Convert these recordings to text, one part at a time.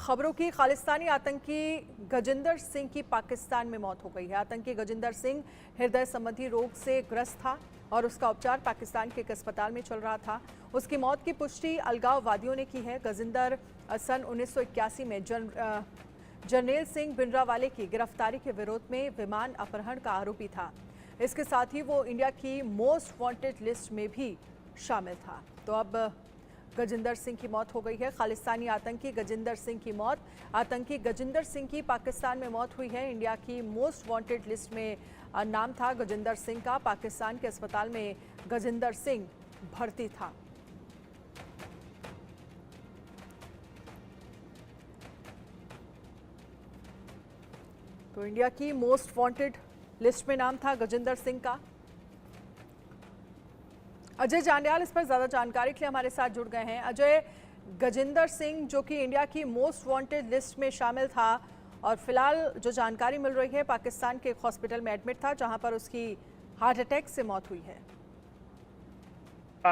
खबरों की। खालिस्तानी आतंकी गजिंदर सिंह की पाकिस्तान में मौत हो गई है। आतंकी गजिंदर सिंह हृदय संबंधी रोग से ग्रस्त था और उसका उपचार पाकिस्तान के एक अस्पताल में चल रहा था। उसकी मौत की पुष्टि अलगाववादियों ने की है। गजिंदर सन 1981 में जरनैल सिंह भिंडरावाले की गिरफ्तारी के विरोध में विमान अपहरण का आरोपी था। इसके साथ ही वो इंडिया की मोस्ट वांटेड लिस्ट में भी शामिल था। तो अब गजिंदर सिंह की मौत हो गई है। खालिस्तानी आतंकी गजिंदर सिंह की मौत। आतंकी गजिंदर सिंह की पाकिस्तान में मौत हुई है। इंडिया की मोस्ट वांटेड लिस्ट में नाम था गजिंदर सिंह का। पाकिस्तान के अस्पताल में गजिंदर सिंह भर्ती था। तो इंडिया की मोस्ट वांटेड लिस्ट में नाम था गजिंदर सिंह का। अजय जांडियाल इस पर ज्यादा जानकारी के लिए हमारे साथ जुड़ गए हैं। अजय, गजिंदर सिंह जो कि इंडिया की मोस्ट वांटेड लिस्ट में शामिल था और फिलहाल जो जानकारी मिल रही है पाकिस्तान के एक हॉस्पिटल में एडमिट था जहां पर उसकी हार्ट अटैक से मौत हुई है।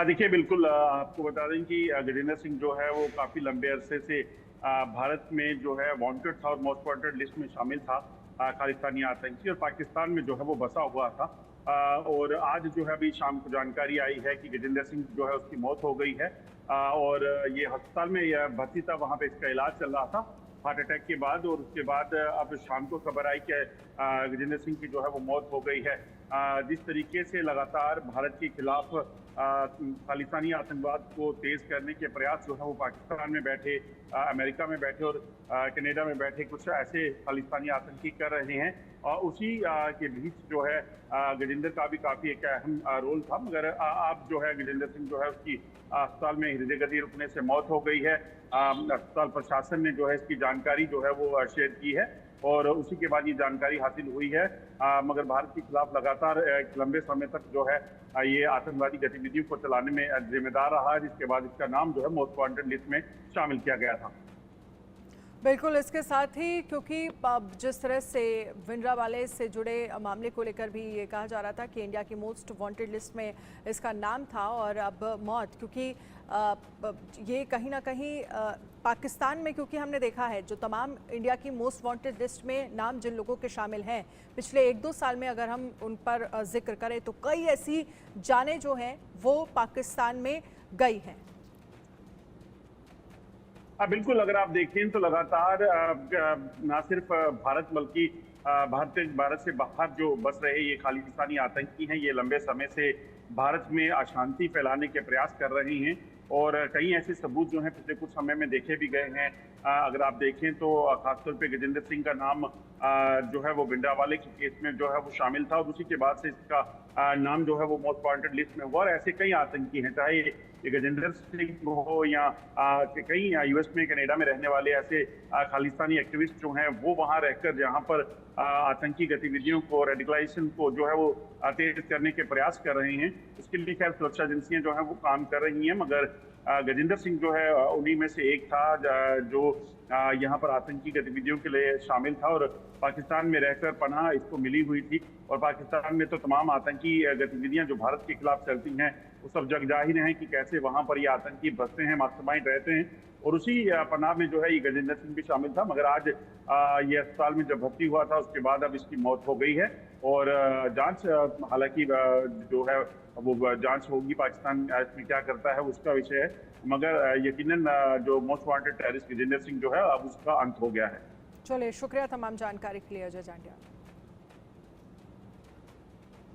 देखिए, बिल्कुल आपको बता दें कि गजिंदर सिंह जो है वो काफी लंबे अरसे से भारत में जो है वांटेड था और मोस्ट वांटेड लिस्ट में शामिल था। खालिस्तानी आतंकी और पाकिस्तान में जो है वो बसा हुआ था। और आज जो है अभी शाम को जानकारी आई है कि गजिंदर सिंह जो है उसकी मौत हो गई है। और ये अस्पताल में भर्ती था, वहां पे इसका इलाज चल रहा था हार्ट अटैक के बाद। और उसके बाद अब शाम को खबर आई कि गजिंदर सिंह की जो है वो मौत हो गई है। जिस तरीके से लगातार भारत के खिलाफ खालिस्तानी आतंकवाद को तेज करने के प्रयास जो है वो पाकिस्तान में बैठे, अमेरिका में बैठे और कनाडा में बैठे कुछ ऐसे खालिस्तानी आतंकी कर रहे हैं। और उसी के बीच जो है गजिंदर का भी काफी एक अहम रोल था। मगर अब जो है गजिंदर सिंह जो है उसकी अस्पताल में हृदय गति रुकने से मौत हो गई है। अस्पताल प्रशासन ने जो है इसकी जानकारी जो है वो शेयर की है और उसी के बाद ये जानकारी हासिल हुई है। मगर भारत के खिलाफ लगातार एक लंबे समय तक जो है ये आतंकवादी गतिविधियों को चलाने में जिम्मेदार रहा है, जिसके बाद इसका नाम जो है मोस्ट वांटेड लिस्ट में शामिल किया गया था। बिल्कुल, इसके साथ ही क्योंकि जिस तरह से भिंडरावाले से जुड़े मामले को लेकर भी ये कहा जा रहा था कि इंडिया की मोस्ट वांटेड लिस्ट में इसका नाम था और अब मौत, क्योंकि ये कहीं ना कहीं पाकिस्तान में, क्योंकि हमने देखा है जो तमाम इंडिया की मोस्ट वांटेड लिस्ट में नाम जिन लोगों के शामिल हैं पिछले 1-2 साल में अगर हम उन पर जिक्र करें तो कई ऐसी जानें जो हैं वो पाकिस्तान में गई हैं। बिल्कुल, अगर आप देखें तो लगातार न सिर्फ भारत बल्कि भारत से बाहर जो बस रहे ये खालिस्तानी आतंकी हैं, ये लंबे समय से भारत में अशांति फैलाने के प्रयास कर रहे हैं। और कई ऐसे सबूत जो हैं पिछले कुछ समय में देखे भी गए हैं। अगर आप देखें तो खासतौर पे गजिंदर सिंह का नाम जो है वो भिंडरावाले के केस में जो है वो शामिल था और उसी के बाद से इसका नाम जो है वो मोस्ट वांटेड लिस्ट में हुआ। और ऐसे कई आतंकी हैं, चाहे ये गजिंदर सिंह हो या कई यूएस में कनाडा में रहने वाले ऐसे खालिस्तानी एक्टिविस्ट जो हैं वो वहां रहकर जहां पर आतंकी गतिविधियों को, रेडिकलाइजेशन को जो है वो तेज करने के प्रयास कर रहे हैं। इसके लिए खैर सुरक्षा एजेंसियां जो है वो काम कर रही हैं। मगर गजिंदर सिंह जो है उन्हीं में से एक था जो यहाँ पर आतंकी गतिविधियों के लिए शामिल था और पाकिस्तान में रहकर पनाह इसको मिली हुई थी। और पाकिस्तान में तो तमाम आतंकी गतिविधियां जो भारत के खिलाफ चलती हैं वो सब जग जाहिर हैं कि कैसे वहां पर ये आतंकी बसते हैं, मास्टरमाइंड रहते हैं। और उसी पनाह में जो है ये गजिंदर सिंह भी शामिल था। मगर आज ये अस्पताल में जब भर्ती हुआ था उसके बाद अब इसकी मौत हो गई है। और जांच हालांकि जो है वो जांच होगी, पाकिस्तान इसमें क्या करता है उसका विषय है। मगर यकीनन जो most wanted terrorist Gajinder Singh जो है अब उसका अंत हो गया है। चलिए, शुक्रिया तमाम जानकारी के लिए अजय जांडियाल।